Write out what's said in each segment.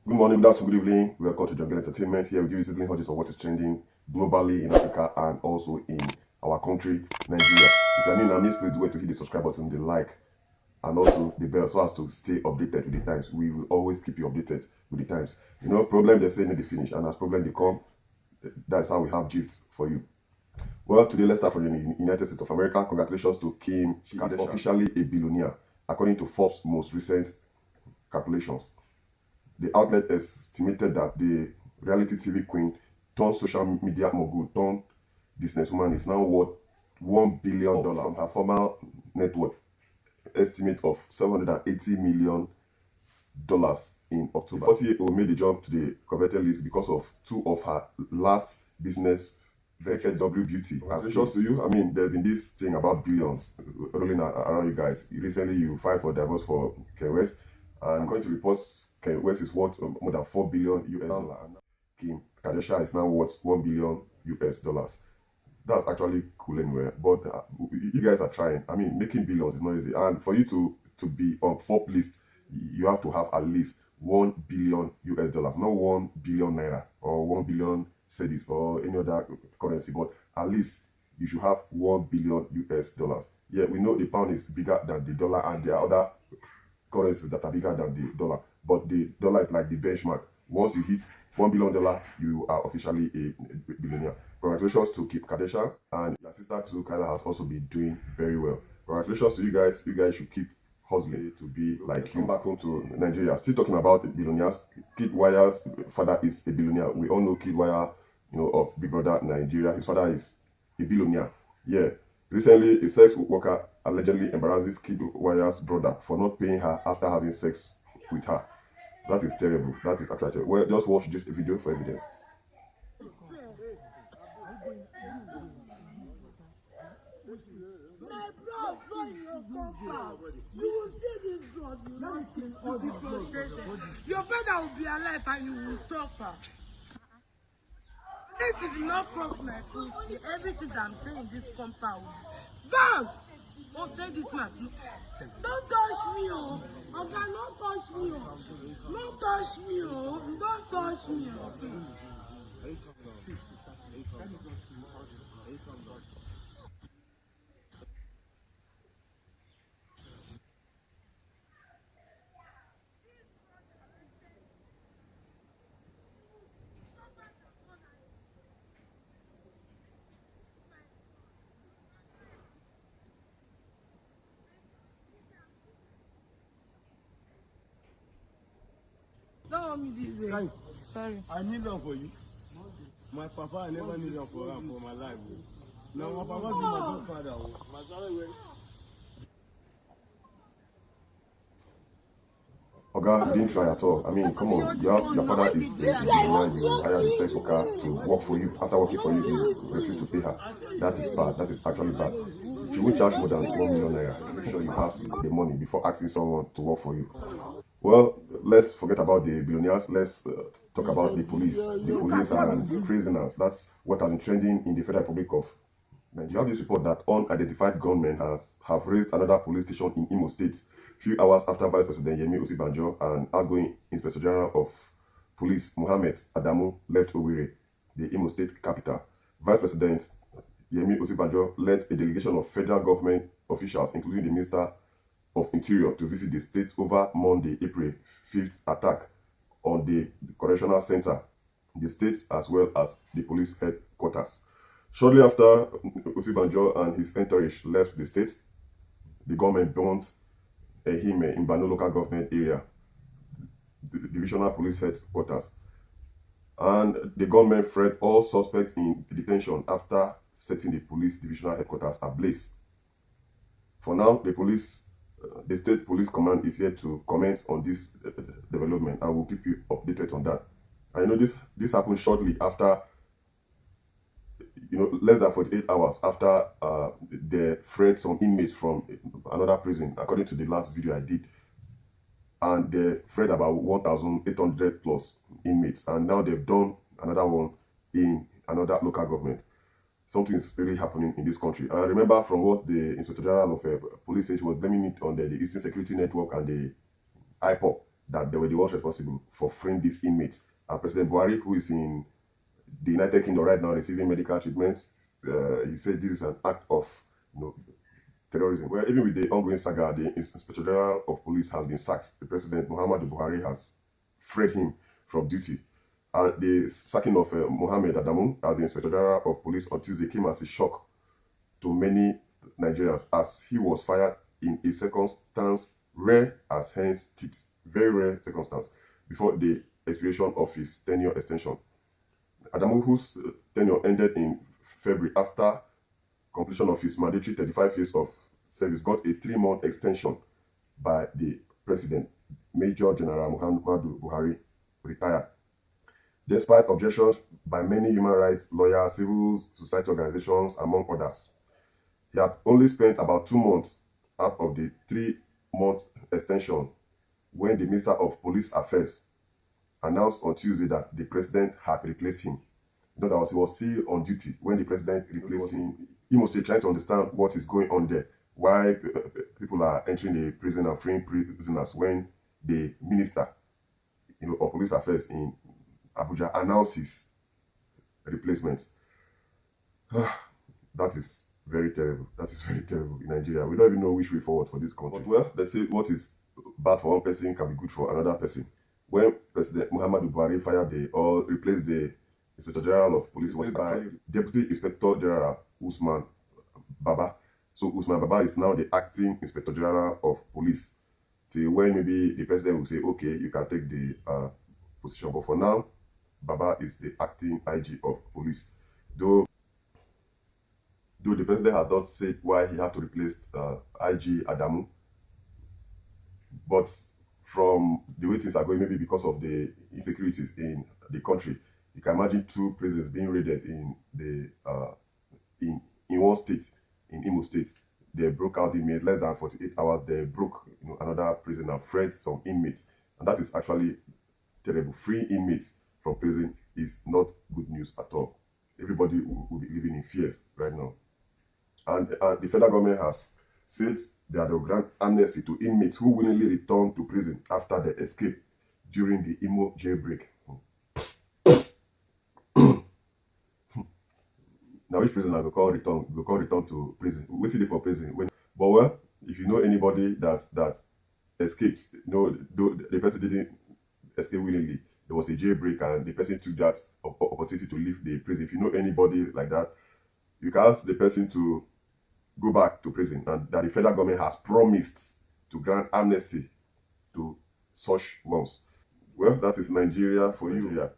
Good morning, good afternoon, good evening. Welcome to Jungle Entertainment. Here we give you sizzling hot of what is trending globally in Africa and also in our country, Nigeria. If you are new in our midst, please do wait to hit the subscribe button, the like, and also the bell so as to stay updated with the times. We will always keep you updated with the times. You know, problem they say need to finish, and as problem they come, that's how we have gist for you. Well, today let's start from the United States of America. Congratulations to Kim. She is officially a billionaire, according to Forbes' most recent calculations. The outlet estimated that the reality TV queen turned social media mogul turned businesswoman is now worth $1 billion from her former net worth estimate of $780 million in October. The 40-year-old made the jump to the coveted list because of two of her last business ventures, W Beauty. Congratulations to you. I mean, there's been this thing about billions rolling around you guys. Recently, you filed for divorce for Kanye West, and according to reports, Kanye West is worth more than $4 billion US. Kim Kardashian is now worth $1 billion US. That's actually cool anyway. But you guys are trying. I mean, making billions is not easy, and for you to be on Forbes list, you have to have at least $1 billion US, not 1 billion naira or 1 billion cedis or any other currency, but at least you should have $1 billion US. Yeah, we know the pound is bigger than the dollar, and there are other currencies that are bigger than the dollar, but the dollar is like the benchmark. Once you hit $1 billion, you are officially a billionaire. Congratulations to Kim Kardashian, and your sister too, Kyla, has also been doing very well. Congratulations to you guys. You guys should keep hustling to be like you. Come back home to Nigeria. Still talking about billionaires. Kid Wire's father is a billionaire. We all know Kid Wire, of Big Brother Nigeria. His father is a billionaire. Yeah. Recently, a sex worker allegedly embarrasses Kid Wire's brother for not paying her after having sex with her. That is terrible. That is actually terrible. Well, just watch this video for evidence. My blood flow in your compound. You will see this blood. You will not kill all the blood. Your father will be alive and you will suffer. This is not from my pussy. Everything that I'm saying in this compound. Bam! Don't say this man. Don't touch me, oh. Okay, don't touch me, oh. Don't touch me, oh. Don't touch me, oh. Don't want me this way. Sorry. I need love for you. My papa, I never need love for her for my life. Now my papa be my godfather. My son, Oga, you didn't try at all. I mean, come on. Your father is a billionaire. You hire a sex worker to work for you. After working for you, you refuse to pay her. That is bad. That is actually bad. She won't charge more than 1 million naira. Make sure you have the money before asking someone to work for you. Well, let's forget about the billionaires. Let's talk about the police. The police and prisoners. That's what has been trending in the Federal Republic of Nigeria. You have this report that unidentified gunmen have raised another police station in Imo State few hours after Vice President Yemi Osibanjo and outgoing Inspector General of Police Mohammed Adamu left Owerri, the Imo State capital. Vice President Yemi Osibanjo led a delegation of federal government officials, including the Minister of Interior, to visit the state over Monday, April 5th attack on the correctional center, the state, as well as the police headquarters. Shortly after Osibanjo and his entourage left the state, the government burnt Ehime in Bano local government area, the divisional police headquarters, and the government fled all suspects in detention after setting the police divisional headquarters ablaze. For now, the state police command is here to comment on this development. I will keep you updated on that. I know this happened shortly after, less than 48 hours after they freed some inmates from another prison, according to the last video I did. And they freed about 1,800 plus inmates, and now they've done another one in another local government. Something is really happening in this country. And I remember from what the Inspector General of Police said, he was blaming it on the Eastern Security Network and the IPOP. that they were the ones responsible for freeing these inmates. And President Buhari, who is in the United Kingdom right now receiving medical treatment, he said this is an act of terrorism. Well, even with the ongoing saga, the Inspector General of Police has been sacked. The President Muhammadu Buhari has freed him from duty. The sacking of Mohammed Adamu as the Inspector General of Police on Tuesday came as a shock to many Nigerians, as he was fired in a circumstance rare as hen's teeth, very rare circumstance, before the expiration of his tenure extension. Adamu, whose tenure ended in February after completion of his mandatory 35 years of service, got a 3-month extension by the President. Major General Muhammadu Buhari retired. Despite objections by many human rights lawyers, civil society organizations, among others. He had only spent about 2 months out of the 3-month extension when the Minister of Police Affairs announced on Tuesday that the President had replaced him. In other words, he was still on duty when the President replaced him. He must be trying to understand what is going on there, why people are entering the prison and freeing prisoners when the Minister of Police Affairs in Abuja announces replacements. That is very terrible. That is very terrible in Nigeria. We don't even know which way forward for this country. But well, let's say what is bad for one person can be good for another person. When President Muhammadu Buhari fired or replaced the Inspector General of Police was by Deputy Inspector General Usman Baba. So Usman Baba is now the acting Inspector General of Police. Till when maybe the President will say, okay, you can take the position. But for now, Baba is the acting IG of Police. Though the President has not said why he had to replace IG Adamu, but from the way things are going, maybe because of the insecurities in the country, you can imagine 2 prisons being raided in one state, in Imo State. They broke out inmates less than 48 hours. They broke another prison and freed some inmates, and that is actually terrible. Free inmates from prison is not good news at all. Everybody will be living in fears right now. And the federal government has said that they will grant amnesty to inmates who willingly return to prison after they escape during the Imo jailbreak. Now, which prisoner will call return to prison? Waiting for prison. But well, if you know anybody that escapes, the person didn't escape willingly. There was a jailbreak and the person took that opportunity to leave the prison. If you know anybody like that, you can ask the person to go back to prison, and that the federal government has promised to grant amnesty to such ones. Well, that is Nigeria for you. Yeah.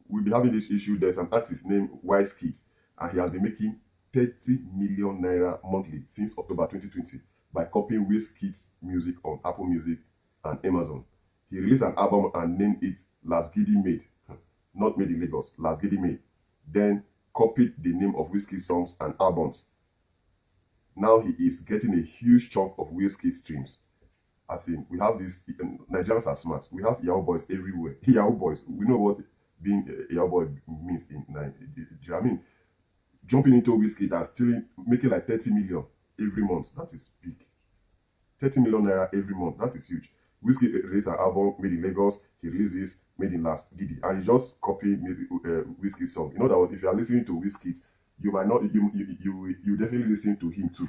We'll be having this issue. There's an artist named Wizkid, and he has been making 30 million naira monthly since October 2020 by copying Wizkid's music on Apple Music and Amazon. He released an album and named it Lasgidi Made, not Made in Lagos, Lasgidi Made. Then copied the name of Wizkid's songs and albums. Now he is getting a huge chunk of Wizkid streams. As in, we have this, Nigerians are smart. We have Yahoo boys everywhere. Yahoo boys, we know what being a Yahoo boy means in Nigeria. I mean, jumping into Wizkid and stealing, making like 30 million every month. That is big. 30 million naira every month. That is huge. Wizkid released an album made in Lagos. He released this made in Lasgidi, and he just copied Wizkid's song. You know that if you are listening to Wizkid, you might not, you definitely listen to him too.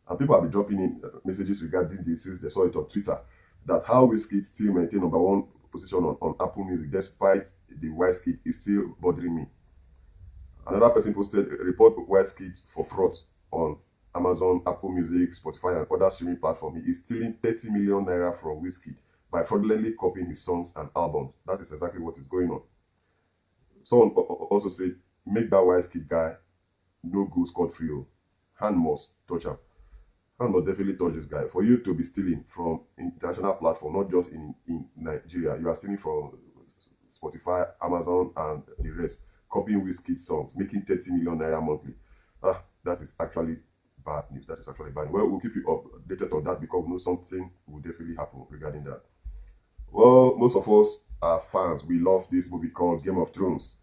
And people have been dropping in messages regarding this since they saw it on Twitter, that how Wizkid still maintain #1 position on Apple Music despite the Wizkid is still bothering me. Another person posted a report of Wizkid for fraud on Amazon, Apple Music, Spotify, and other streaming platforms. He is stealing 30 million naira from Wizkid by fraudulently copying his songs and albums. That is exactly what is going on. Someone also said, make that Wizkid guy no go scot-free. Hand must touch him. Hand must definitely touch this guy. For you to be stealing from international platform, not just in Nigeria, you are stealing from Spotify, Amazon, and the rest, copying Wizkid songs, making 30 million naira monthly. That is actually bad news. That is actually bad. Well, we'll keep you updated on that because we know something will definitely happen regarding that. Well, most of us are fans. We love this movie called Game of Thrones.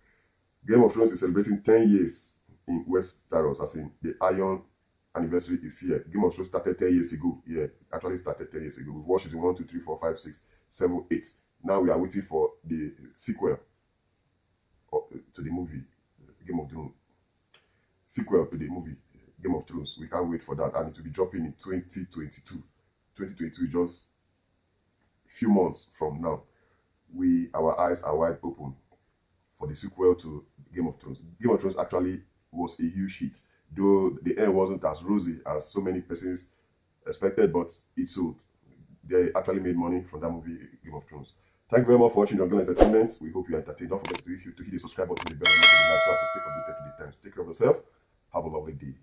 Game of Thrones is celebrating 10 years in Westeros, as in the Iron anniversary is here. Game of Thrones started 10 years ago. Yeah, actually started 10 years ago. We've watched season 1, 2, 3, 4, 5, 6, 7, 8. Now we are waiting for the sequel to the movie Game of Thrones. Sequel to the movie Game of Thrones. We can't wait for that, and it will be dropping in 2022. 2022 is just few months from now. Our eyes are wide open for the sequel to Game of Thrones. Game of Thrones actually was a huge hit, though the end wasn't as rosy as so many persons expected, but it sold. They actually made money from that movie, Game of Thrones. Thank you very much for watching Jungle Entertainment. We hope you are entertained. Don't forget to hit the subscribe button, the bell, and the like, so as to stay updated to the times. Take care of yourself. Have a lovely day.